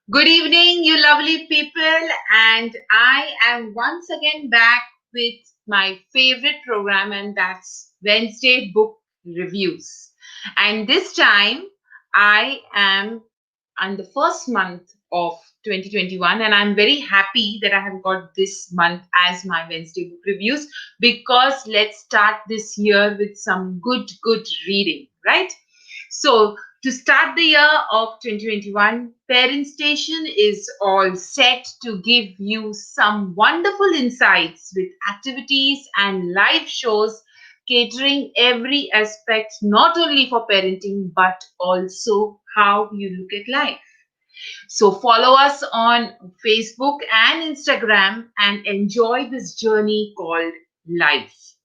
Good evening, you lovely people, and I am once again back with my favorite program, and that's Wednesday Book Reviews. And this time, I am on the first month of 2021, and I'm very happy that I have got this month as my Wednesday Book Reviews because let's start this year with some good reading, right? So, to start the year of 2021, Parent Station is all set to give you some wonderful insights with activities and live shows catering every aspect, not only for parenting, but also how you look at life. So, follow us on Facebook and Instagram and enjoy this journey called life.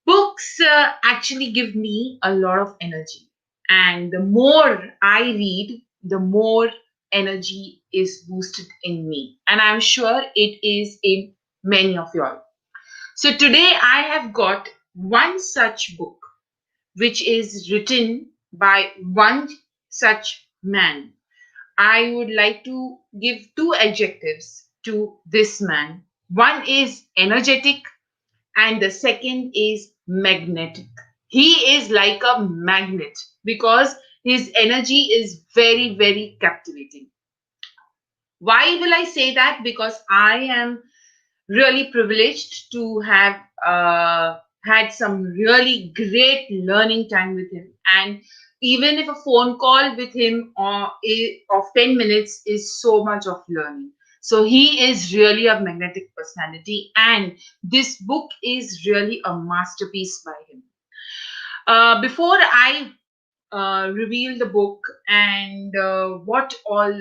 Books actually give me a lot of energy. And the more I read, the more energy is boosted in me. And I'm sure it is in many of you all. So today I have got one such book, which is written by one such man. I would like to give two adjectives to this man. One is energetic and the second is magnetic. He is like a magnet because his energy is very captivating. Why will I say that? Because I am really privileged to have had some really great learning time with him. And even if a phone call with him of 10 minutes is so much of learning. So he is really a magnetic personality, and this book is really a masterpiece by him. Before I reveal the book and what all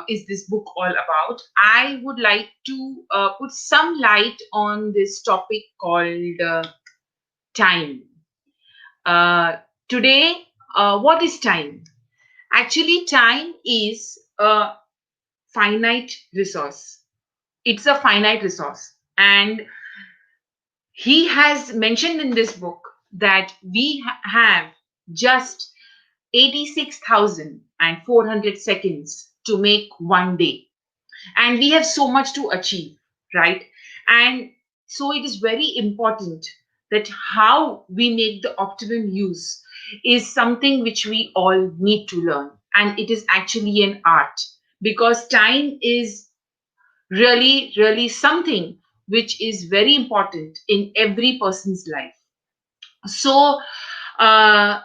is this book all about, I would like to put some light on this topic called time. Uh, Today, what is time? Actually, time is a finite resource. It's a finite resource. And he has mentioned in this book that we have just 86,400 seconds to make one day. And we have so much to achieve, right? And so it is very important that how we make the optimum use is something which we all need to learn. And it is actually an art because time is really something which is very important in every person's life. So, uh,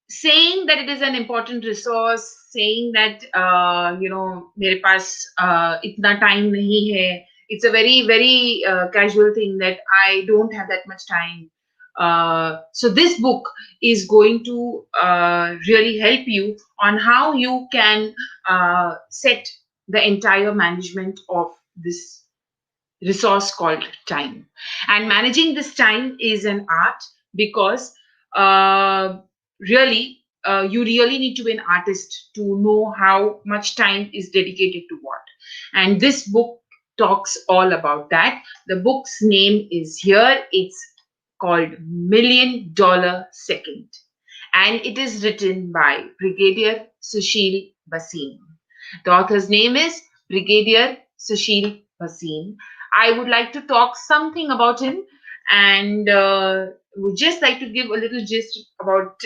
saying that it is an important resource, saying that मेरे पास इतना time नहीं है, it's a very casual thing that I don't have that much time. So this book is going to really help you on how you can set the entire management of this resource called time. And managing this time is an art because you really need to be an artist to know how much time is dedicated to what. And this book talks all about that. The book's name is here. It's called $1,000,000 Second. And it is written by Brigadier Sushil Bhasin. The author's name is Brigadier Sushil Bhasin. I would like to talk something about him and would just like to give a little gist about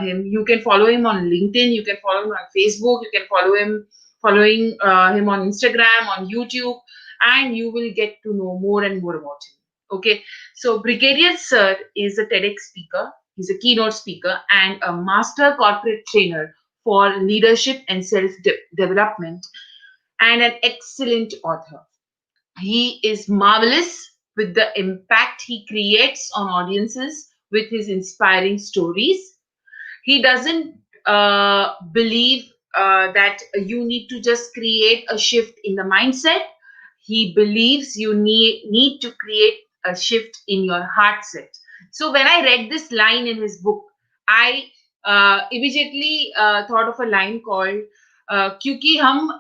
him. You can follow him on LinkedIn, you can follow him on Facebook, you can follow him following him on Instagram, on YouTube, and you will get to know more and more about him. Okay, so Brigadier Sir is a TEDx speaker, he's a keynote speaker, and a master corporate trainer for leadership and self development, and an excellent author. He is marvelous with the impact he creates on audiences with his inspiring stories. He doesn't believe that you need to just create a shift in the mindset. He believes you need to create a shift in your heart set. So when I read this line in his book, I immediately thought of a line called क्योंकि हम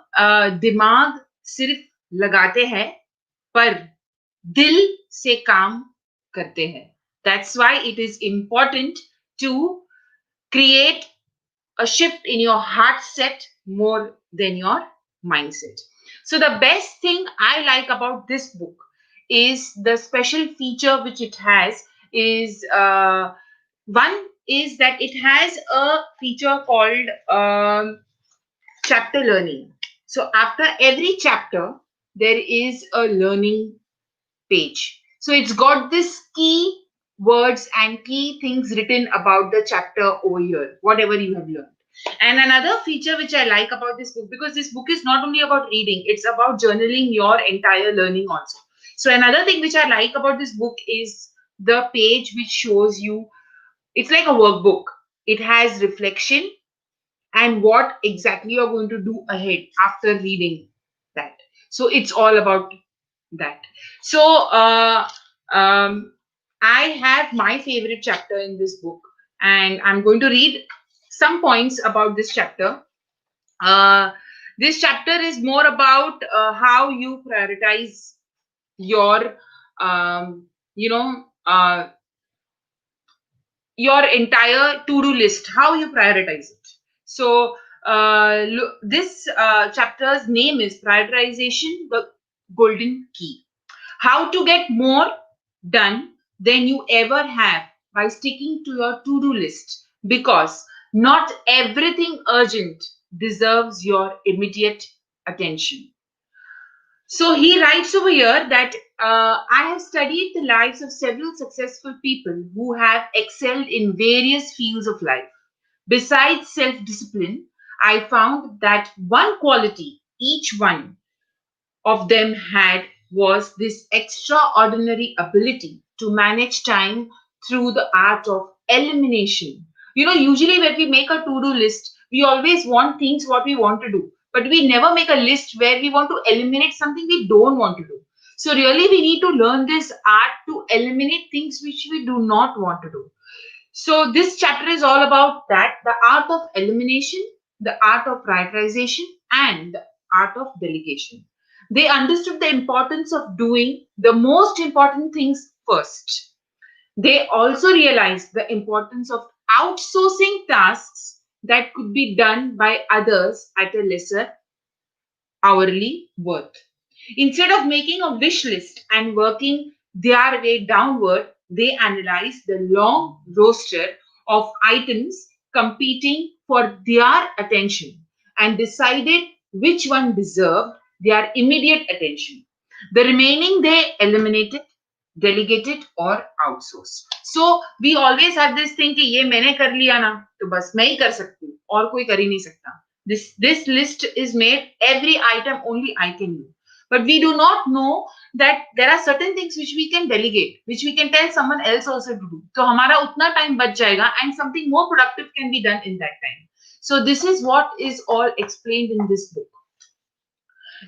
दिमाग सिर्फ लगाते हैं पर दिल से काम करते हैं. That's why it is important to create a shift in your heart set more than your mindset. So the best thing I like about this book is the special feature which it has is one is that it has a feature called chapter learning. So after every chapter, there is a learning page. So it's got this key words and key things written about the chapter over here, whatever you have learned. And another feature which I like about this book, because this book is not only about reading, it's about journaling your entire learning also. So another thing which I like about this book is the page which shows you, it's like a workbook. It has reflection and what exactly you're going to do ahead after reading that. So it's all about that. So I have my favorite chapter in this book, and I'm going to read some points about this chapter. Uh, this chapter is more about how you prioritize your, you know, your entire to-do list, how you prioritize it. So this chapter's name is Prioritization, the Golden Key. How to get more done than you ever have by sticking to your to-do list, because not everything urgent deserves your immediate attention. So he writes over here that I have studied the lives of several successful people who have excelled in various fields of life. Besides self discipline, I found that one quality each one of them had was this extraordinary ability to manage time through the art of elimination. Usually when we make a to do list, we always want things what we want to do, but we never make a list where we want to eliminate something we don't want to do. So, really, we need to learn this art to eliminate things which we do not want to do. So, this chapter is all about that, the art of elimination, the art of prioritization, and the art of delegation. They understood the importance of doing the most important things first. They also realized the importance of outsourcing tasks that could be done by others at a lesser hourly worth. Instead of making a wish list and working their way downward, they analyzed the long roster of items competing for their attention and decided which one deserved their immediate attention. The remaining they eliminated, delegated or outsourced. So we always have this thing कि ये मैंने कर लिया ना तो बस मैं ही कर सकती हूँ और कोई कर ही नहीं सकता. This list is made, every item only I can do. But we do not know that there are certain things which we can delegate, which we can tell someone else also to do. So हमारा उतना time बच जाएगा and something more productive can be done in that time. So this is what is all explained in this book.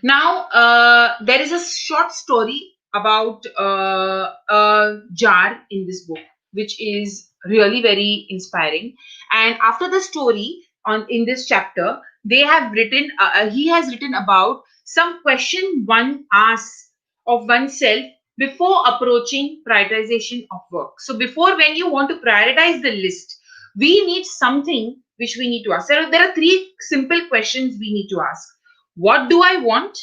Now, there is a short story about a jar in this book, which is really very inspiring. And after the story on in this chapter, they have written. He has written about some question one asks of oneself before approaching prioritization of work. So, before when you want to prioritize the list, we need something which we need to ask. There are three simple questions we need to ask. What do I want?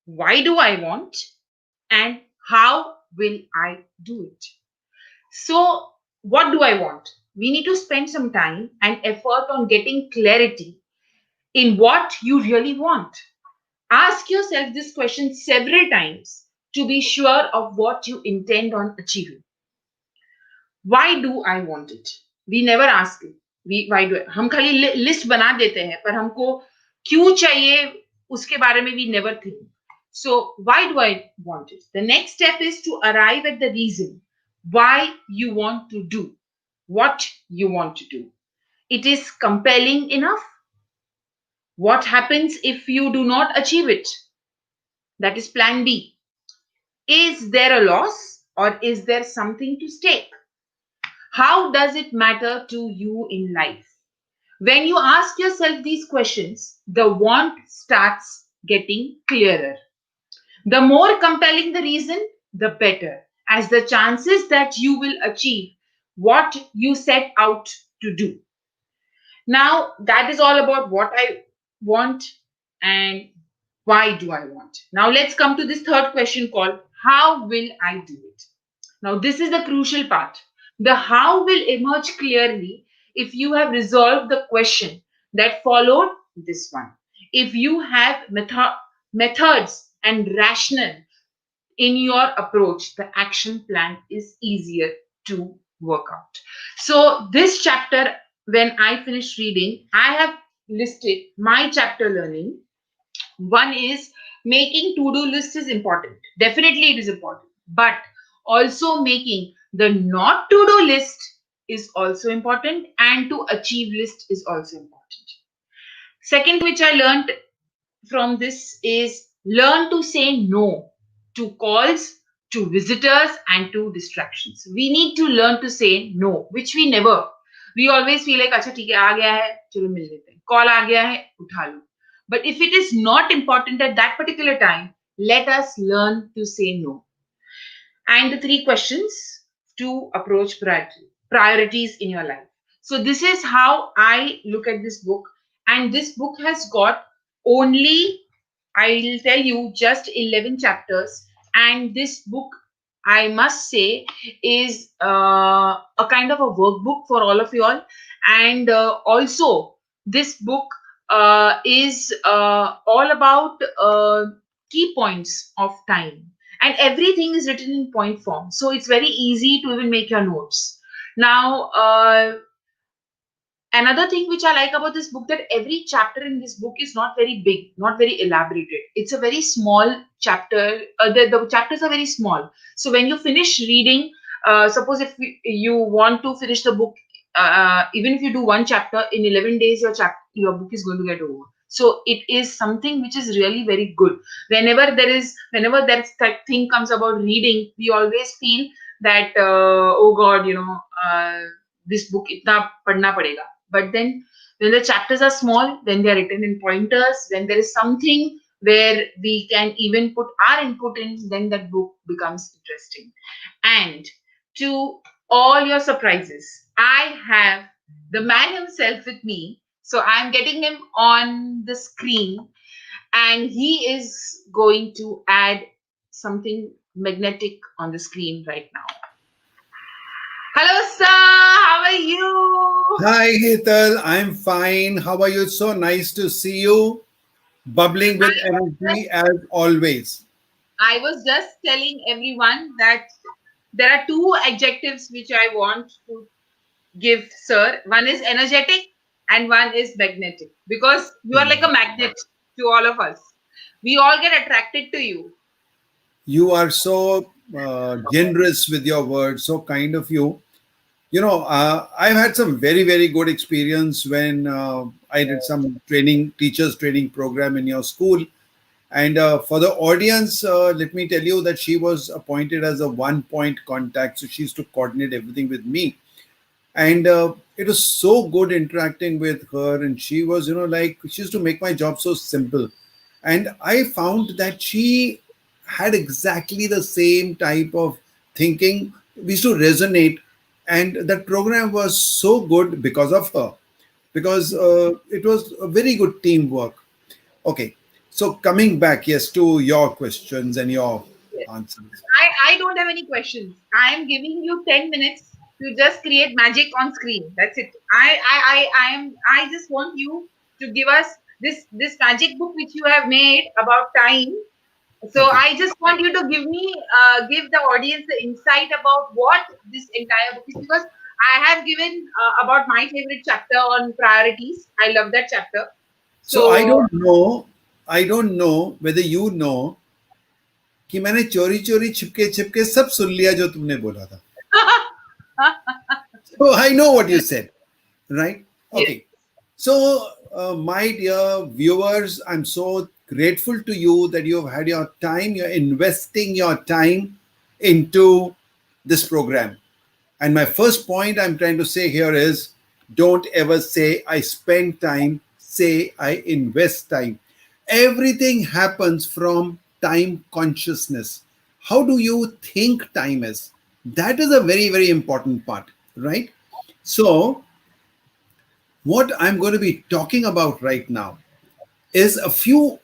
Why do I want? And how will I do it? So, what do I want? We need to spend some time and effort on getting clarity in what you really want. Ask yourself this question several times to be sure of what you intend on achieving. Why do I want it? We never ask it. Why do I? हम खाली list बना देते हैं, पर हमको क्यों चाहिए उसके बारे में we never think. So why do I want it? The next step is to arrive at the reason why you want to do what you want to do. It is compelling enough. What happens if you do not achieve it? That is plan B. Is there a loss or is there something to stake? How does it matter to you in life? When you ask yourself these questions, the want starts getting clearer. The more compelling the reason, the better, as the chances that you will achieve what you set out to do. Now, that is all about what I want and why do I want? Now let's come to this third question called how will I do it? Now this is the crucial part. The how will emerge clearly if you have resolved the question that followed this one. If you have methods and rationale in your approach, the action plan is easier to work out. So, this chapter, when I finished reading, I have listed my chapter learning. One is making to do list is important. Definitely, it is important. But also making the not to do list is also important, and to achieve list is also important. Second, which I learned from this is learn to say no to calls, to visitors, and to distractions. We need to learn to say no, which we never. We always feel like, अच्छा ठीक है आ गया है चलो मिल लेते हैं call आ गया है उठा लो. But if it is not important at that particular time, let us learn to say no. And the three questions to approach priorities in your life. So this is how I look at this book, and this book has got only, I'll tell you, just 11 chapters, and this book, I must say, is a kind of a workbook for all of you all. And also this book is all about key points of time, and everything is written in point form, so it's very easy to even make your notes. Now another thing which I like about this book, that every chapter in this book is not very big, not very elaborated. It's a very small chapter. The chapters are very small. So when you finish reading, suppose if you want to finish the book, even if you do one chapter in 11 days, your book is going to get over. So it is something which is really very good. Whenever that thing comes about reading, we always feel that oh God, this book itna padna padega. But then when the chapters are small, when they are written in pointers, when there is something where we can even put our input in, then that book becomes interesting. And to all your surprises, I have the man himself with me. So I'm getting him on the screen, and he is going to add something magnetic on the screen right now. Hello, sir. How are you? Hi, Hetal. I'm fine. How are you? So nice to see you. Bubbling with energy as always. I was just telling everyone that there are two adjectives which I want to give, sir. One is energetic and one is magnetic, because you are like a magnet to all of us. We all get attracted to you. You are so generous with your words, so kind of you. I've had some very, very good experience when I did some teachers training program in your school. And for the audience, let me tell you that she was appointed as a one-point contact. So she used to coordinate everything with me. And it was so good interacting with her. And she was, like, she used to make my job so simple. And I found that she had exactly the same type of thinking. We used to resonate. And that program was so good because of her, because it was a very good teamwork. Okay, so coming back, yes, to your questions and your Yes. answers. I don't have any questions. I am giving you 10 minutes to just create magic on screen. That's it. I just want you to give us this magic book which you have made about time. So Okay. I just want you to give the audience the insight about what this entire book is, because I have given about my favorite chapter on priorities. I love that chapter. So So I don't know whether you know कि मैंने चोरी चोरी छिपके छिपके सब सुन लिया जो तुमने बोला था. So I know what you said, right? yes. Okay. So, my dear viewers, I'm so grateful to you that you've had your time, you're investing your time into this program. And my first point I'm trying to say here is don't ever say I spend time, say I invest time. Everything happens from time consciousness. How do you think time is? That is a very, very important part, right? So, what I'm going to be talking about right now is a few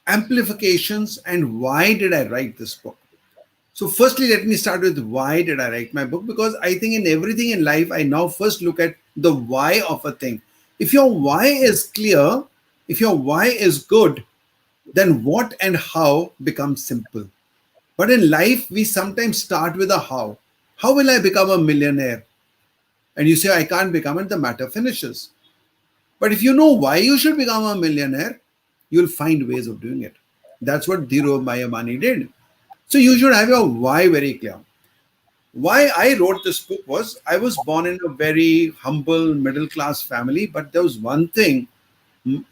amplifications and why did I write this book. So, firstly, let me start with why did I write my book? Because I think in everything in life, I now first look at the why of a thing. If your why is clear, if your why is good, then what and how becomes simple. But in life, we sometimes start with a how. How will I become a millionaire? And you say, I can't become it, the matter finishes. But if you know why you should become a millionaire, you'll find ways of doing it. That's what Dhiro Mayamani did. So you should have your why very clear. Why I wrote this book was I was born in a very humble middle class family, but there was one thing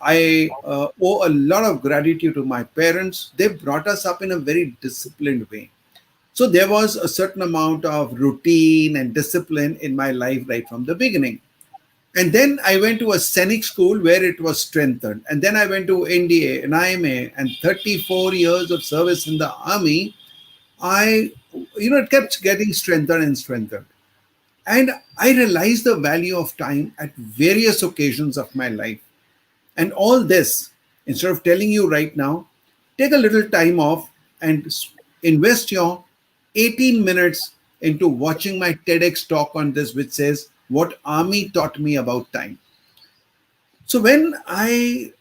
I owe a lot of gratitude to my parents. They brought us up in a very disciplined way. So there was a certain amount of routine and discipline in my life right from the beginning. And then I went to a scenic school where it was strengthened. And then I went to NDA and IMA and 34 years of service in the army. It kept getting strengthened and strengthened. And I realized the value of time at various occasions of my life. And all this, instead of telling you right now, take a little time off and invest your 18 minutes into watching my TEDx talk on this, which says, What Army Taught Me About Time. So when I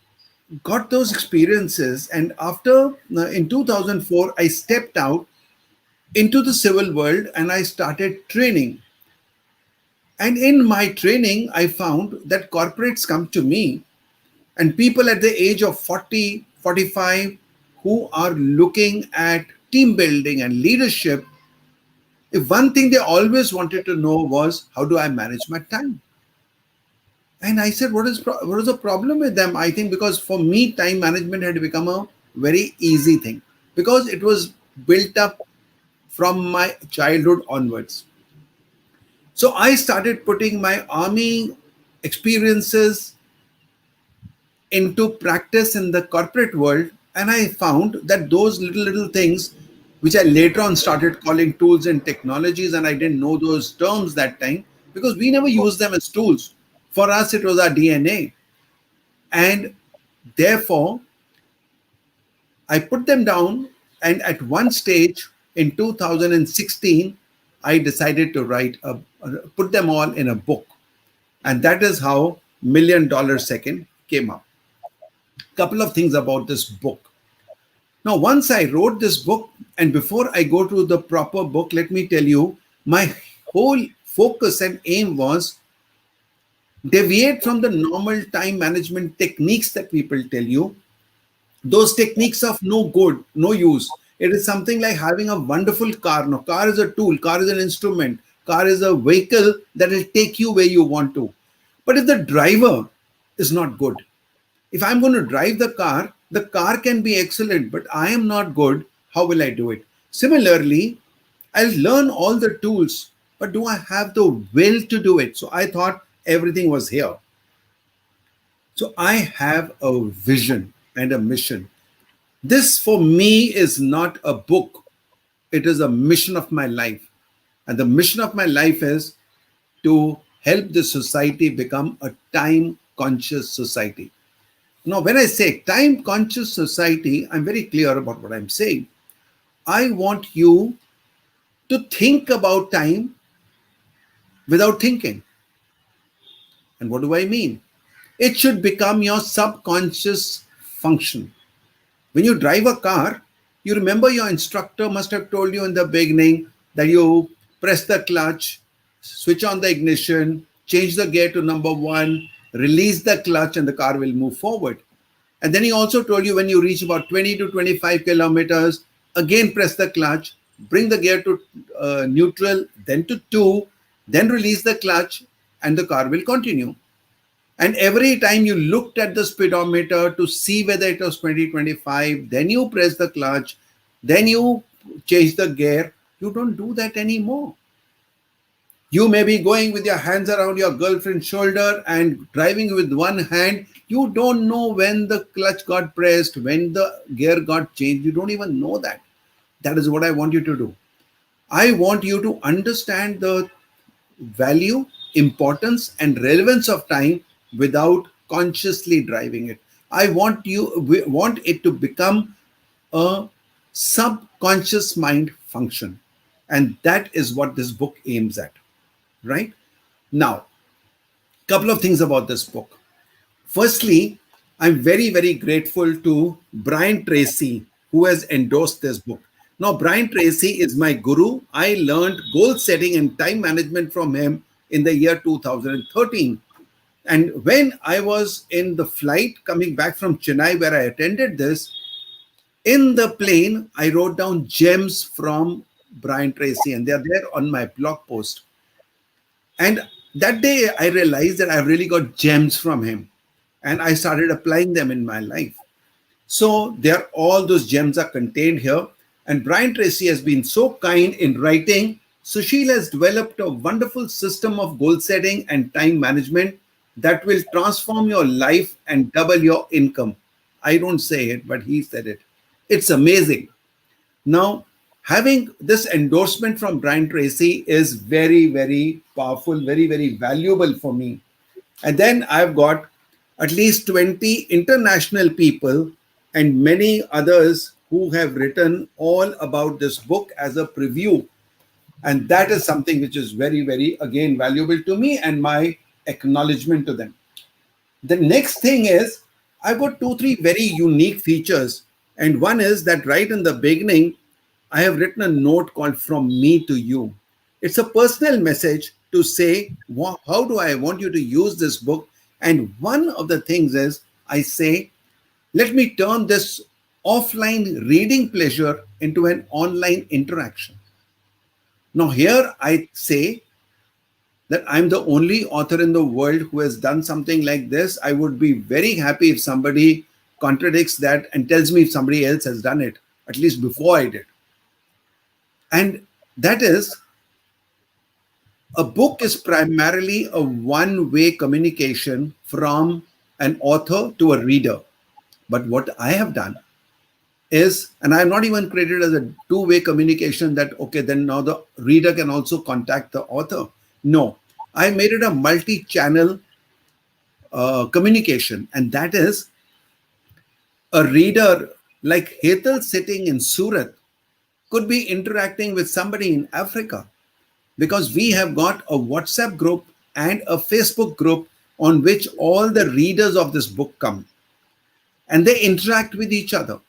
got those experiences, and after in 2004, I stepped out into the civil world and I started training. And in my training, I found that corporates come to me and people at the age of 40, 45 who are looking at team building and leadership. If one thing they always wanted to know was, how do I manage my time? And I said, what is the problem with them? I think because for me, time management had become a very easy thing because it was built up from my childhood onwards. So I started putting my army experiences into practice in the corporate world, and I found that those little things which I later on started calling tools and technologies, and I didn't know those terms that time because we never used them as tools. For us it was our DNA, and therefore I put them down, and at one stage in 2016 I decided to put them all in a book, and that is how $1,000,000 Second came up. Couple of things about this book. Now, once I wrote this book, and before I go to the proper book, let me tell you, my whole focus and aim was deviate from the normal time management techniques that people tell you. Those techniques of no good, no use. It is something like having a wonderful car. Now, car is a tool, car is an instrument, car is a vehicle that will take you where you want to. But if the driver is not good, if I'm going to drive the car can be excellent, but I am not good. How will I do it? Similarly, I'll learn all the tools, but do I have the will to do it? So I thought everything was here. So I have a vision and a mission. This for me is not a book. It is a mission of my life. And the mission of my life is to help the society become a time conscious society. Now, when I say time conscious society, I'm very clear about what I'm saying. I want you to think about time without thinking. And what do I mean? It should become your subconscious function. When you drive a car, you remember your instructor must have told you in the beginning that you press the clutch, switch on the ignition, change the gear to number one, release the clutch, and the car will move forward. And then he also told you when you reach about 20 to 25 kilometers, again press the clutch, bring the gear to neutral, then to two, then release the clutch, and the car will continue. And every time you looked at the speedometer to see whether it was 20, 25, then you press the clutch, then you change the gear. You don't do that anymore. You may be going with your hands around your girlfriend's shoulder and driving with one hand. You don't know when the clutch got pressed, when the gear got changed. You don't even know that. That is what I want you to do. I want you to understand the value, importance, and relevance of time without consciously driving it. We want it to become a subconscious mind function. And that is what this book aims at, right? Now, couple of things about this book. Firstly, I'm very, very grateful to Brian Tracy, who has endorsed this book. Now, Brian Tracy is my guru. I learned goal setting and time management from him in the year 2013. And when I was in the flight coming back from Chennai, where I attended this, in the plane, I wrote down gems from Brian Tracy, and they're there on my blog post. And that day, I realized that I really got gems from him, and I started applying them in my life. So there, all those gems are contained here. And Brian Tracy has been so kind in writing. Sushil has developed a wonderful system of goal setting and time management that will transform your life and double your income. I don't say it, but he said it. It's amazing. Now, having this endorsement from Brian Tracy is very, very powerful, very, very valuable for me. And then I've got at least 20 international people and many others who have written all about this book as a preview. And that is something which is very, very, again, valuable to me and my acknowledgement to them. The next thing is I've got two, three very unique features. And one is that right in the beginning, I have written a note called From Me to You. It's a personal message to say, how do I want you to use this book? And one of the things is I say, let me turn this offline reading pleasure into an online interaction. Now, here I say that I'm the only author in the world who has done something like this. I would be very happy if somebody contradicts that and tells me if somebody else has done it, at least before I did. And that is, a book is primarily a one-way communication from an author to a reader. But what I have done is, and I'm not even created as a two-way communication that, okay, then now the reader can also contact the author. No, I made it a multi-channel communication. And that is, a reader like HETAL sitting in Surat could be interacting with somebody in Africa, because we have got a WhatsApp group and a Facebook group on which all the readers of this book come and they interact with each other.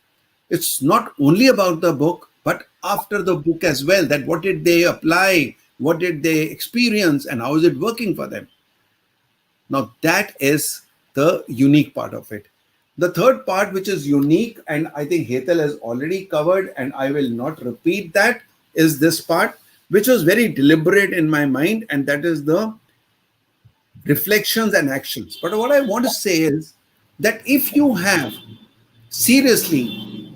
It's not only about the book, but after the book as well, that what did they apply, what did they experience, and how is it working for them. Now, that is the unique part of it. The third part, which is unique, and I think HETAL has already covered, and I will not repeat that, is this part, which was very deliberate in my mind, and that is the reflections and actions. But what I want to say is that if you have seriously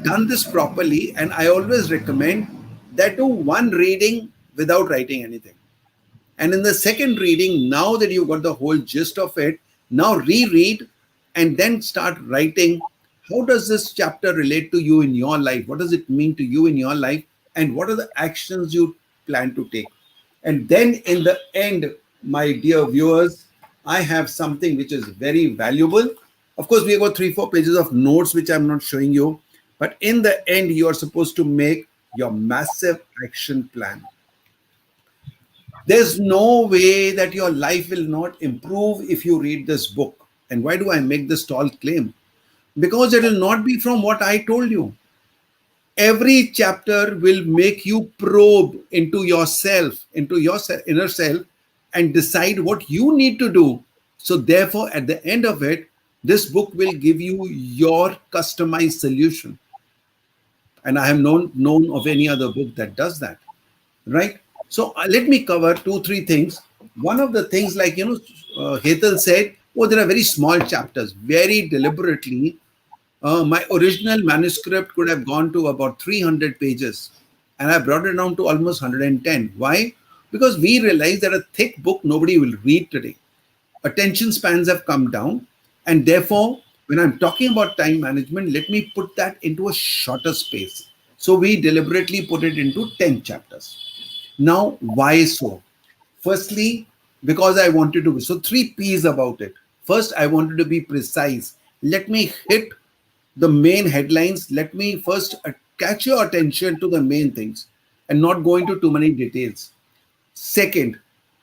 done this properly, and I always recommend that do one reading without writing anything. And in the second reading, now that you've got the whole gist of it, now reread and then start writing. How does this chapter relate to you in your life? What does it mean to you in your life? And what are the actions you plan to take? And then in the end, my dear viewers, I have something which is very valuable. Of course, we have got 3-4 pages of notes, which I'm not showing you. But in the end, you are supposed to make your massive action plan. There's no way that your life will not improve if you read this book. And why do I make this tall claim? Because it will not be from what I told you. Every chapter will make you probe into yourself, into your inner self, and decide what you need to do. So therefore, at the end of it, this book will give you your customized solution. And I have known of any other book that does that, right? So let me cover 2-3 things. One of the things, like, HETAL said, oh, there are very small chapters. Very deliberately, my original manuscript could have gone to about 300 pages. And I brought it down to almost 110. Why? Because we realized that a thick book nobody will read today. Attention spans have come down. And therefore, when I'm talking about time management, let me put that into a shorter space. So we deliberately put it into 10 chapters. Now, why so? Firstly, because I wanted to. So 3 P's about it. First, I wanted to be precise. Let me hit the main headlines. Let me first catch your attention to the main things and not go into too many details. Second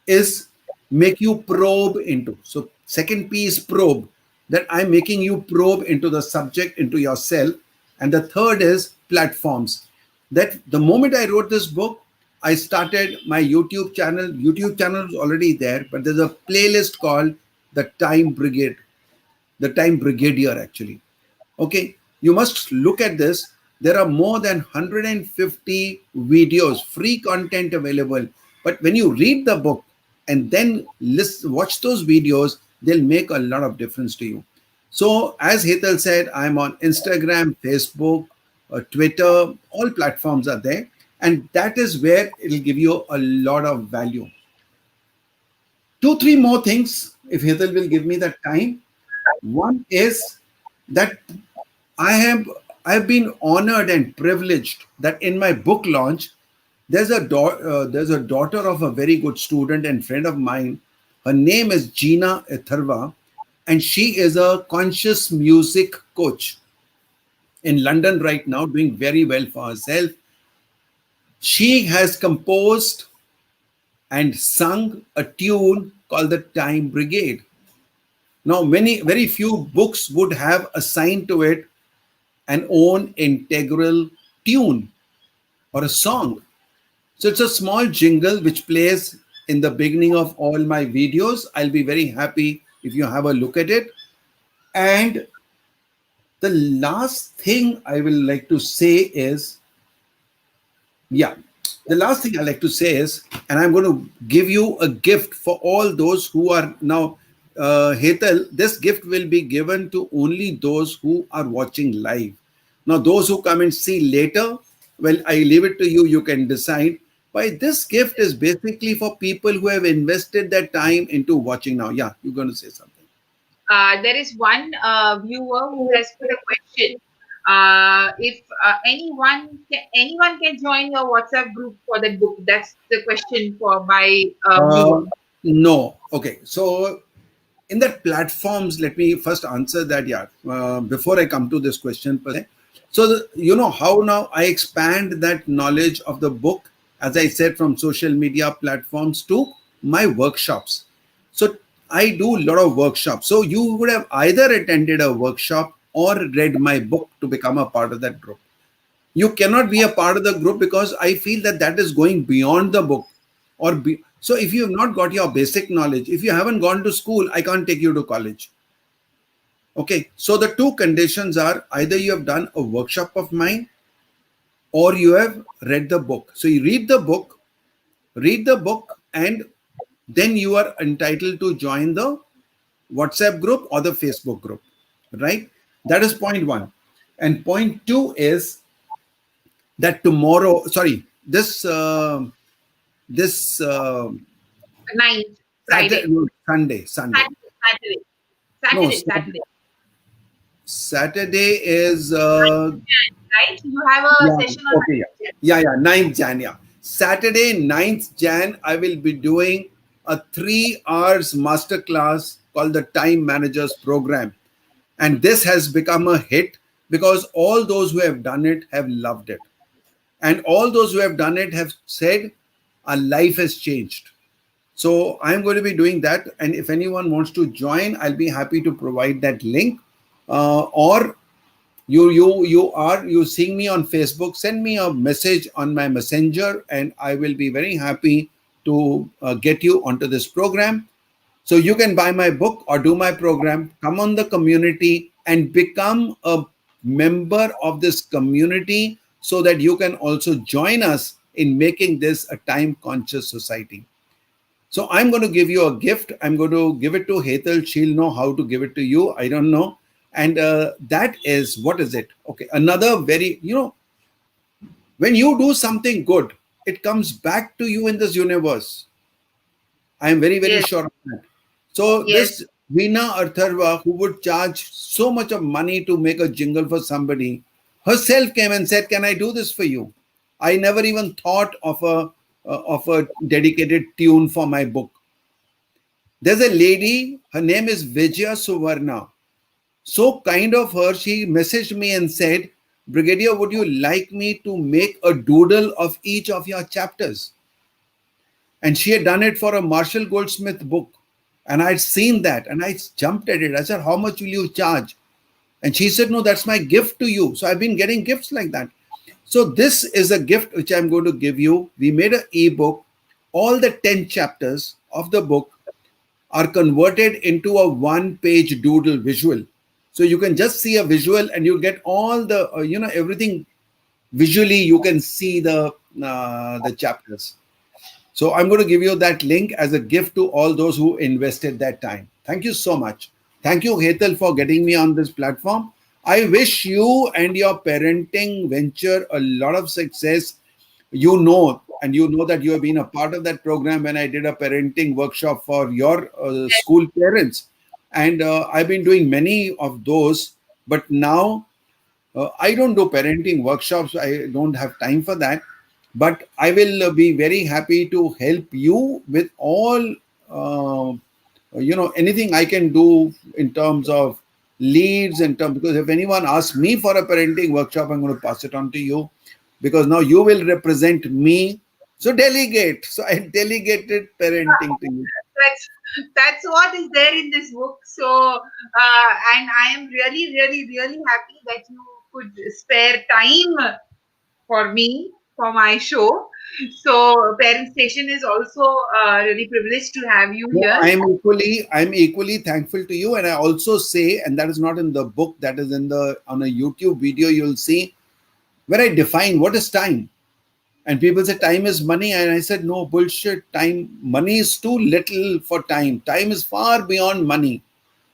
is make you probe into. So second P is probe, that I'm making you probe into the subject, into yourself. And the third is platforms. That the moment I wrote this book, I started my YouTube channel. YouTube channel is already there, but there's a playlist called the Time Brigade, the Time Brigadier actually. Okay, you must look at this. There are more than 150 videos, free content available. But when you read the book and then watch those videos, they'll make a lot of difference to you. So, as Hetal said, I'm on Instagram, Facebook, Twitter, all platforms are there. And that is where it'll give you a lot of value. Two, three more things, if Hetal will give me the time. One is that I have I've been honored and privileged that in my book launch, there's a daughter of a very good student and friend of mine. Her name is Gina Etharva, and she is a conscious music coach in London right now, doing very well for herself. She has composed and sung a tune called the Time Brigade. Now, very few books would have assigned to it an own integral tune or a song. So it's a small jingle which plays in the beginning of all my videos. I'll be very happy if you have a look at it. And the last thing I will like to say is, yeah, the last thing I like to say is, and I'm going to give you a gift for all those who are now, Hetal, this gift will be given to only those who are watching live. Now, those who come and see later, well, I leave it to you. You can decide. But this gift is basically for people who have invested their time into watching now. Yeah, you're going to say something. There is one viewer who has put a question. If anyone can join your WhatsApp group for the book, that's the question for my Uh, viewer. no. Okay. So in that platforms, let me first answer that. Yeah. Before I come to this question per se. So you know how now I expand that knowledge of the book, as I said, from social media platforms to my workshops. So I do a lot of workshops. So you would have either attended a workshop or read my book to become a part of that group. You cannot be a part of the group because I feel that that is going beyond the book. So if you have not got your basic knowledge, if you haven't gone to school, I can't take you to college. Okay, so the two conditions are either you have done a workshop of mine or you have read the book. So you read the book, and then you are entitled to join the WhatsApp group or the Facebook group, right? That is point one. And point two is that tomorrow, sorry, this Ninth Saturday, Friday, no, Sunday. Saturday, No, Saturday. Saturday is, 9th Jan, right? You have a yeah, session on okay, 9th yeah. Jan. Yeah, 9th Jan, yeah. Saturday, 9th Jan, I will be doing a 3 hours masterclass called the Time Managers Program. And this has become a hit because all those who have done it have loved it. And all those who have done it have said, our life has changed. So I'm going to be doing that. And if anyone wants to join, I'll be happy to provide that link. Or you seeing me on Facebook, send me a message on my messenger, and I will be very happy to get you onto this program. So you can buy my book or do my program, come on the community and become a member of this community so that you can also join us in making this a time conscious society. So I'm going to give you a gift. I'm going to give it to Hetal. She'll know how to give it to you. I don't know. And that is, what is it? Okay. Another very, when you do something good, it comes back to you in this universe. I am very, very Yes, sure of that. So yes. this Veena Artharva, who would charge so much of money to make a jingle for somebody, herself came and said, "Can I do this for you?" I never even thought of a dedicated tune for my book. There's a lady, her name is Vijay Suvarna. So kind of her, she messaged me and said, Brigadier, would you like me to make a doodle of each of your chapters? And she had done it for a Marshall Goldsmith book. And I'd seen that and I jumped at it. I said, how much will you charge? And she said, no, that's my gift to you. So I've been getting gifts like that. So this is a gift which I'm going to give you. We made an ebook. All the 10 chapters of the book are converted into a one-page doodle visual. So you can just see a visual and you get all the, everything visually. You can see the chapters. So I'm going to give you that link as a gift to all those who invested that time. Thank you so much. Thank you, Hetal, for getting me on this platform. I wish you and your parenting venture a lot of success. And you know that you have been a part of that program when I did a parenting workshop for your school parents. And I've been doing many of those. But now I don't do parenting workshops. I don't have time for that. But I will be very happy to help you with all, anything I can do in terms of leads and terms. Because if anyone asks me for a parenting workshop, I'm going to pass it on to you because now you will represent me. So delegate. So I delegated parenting to you. That's that's what is there in this book. So, and I am really, really, really happy that you could spare time for me for my show. So, Parent Station is also really privileged to have you No, here. I'm equally thankful to you. And I also say, and that is not in the book, that is in the on a YouTube video, you'll see where I define what is time. And people say time is money. And I said, no, bullshit. Money is too little for time. Time is far beyond money.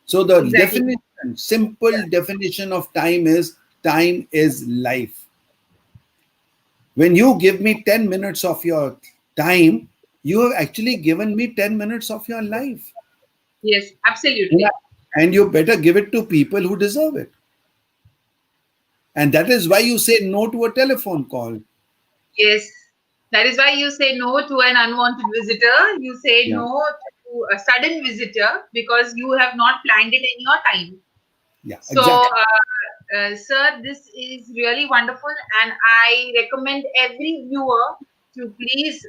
So the Exactly. simple definition of time is life. When you give me 10 minutes of your time, you have actually given me 10 minutes of your life. Yes, And absolutely. and you better give it to people who deserve it. And that is why you say no to a telephone call. Yes. That is why you say no to an unwanted visitor. You say Yeah. no to a sudden visitor because you have not planned it in your time. Yeah, So, exactly. sir, this is really wonderful, and I recommend every viewer to please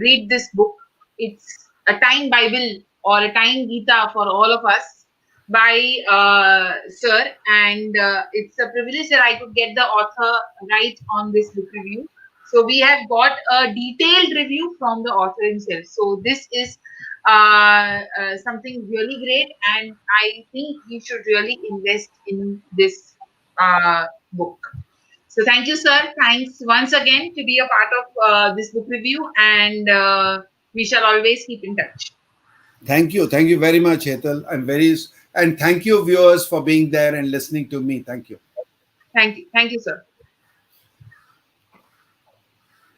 read this book. It's a time Bible or a time Gita for all of us by sir, and it's a privilege that I could get the author right on this book review. So we have got a detailed review from the author himself. So this is something really great, and I think we should really invest in this book. So thank you, sir. Thanks once again to be a part of this book review, and we shall always keep in touch. Thank you. Thank you very much, Hetal. And thank you, viewers, for being there and listening to me. Thank you. Thank you. Thank you, sir.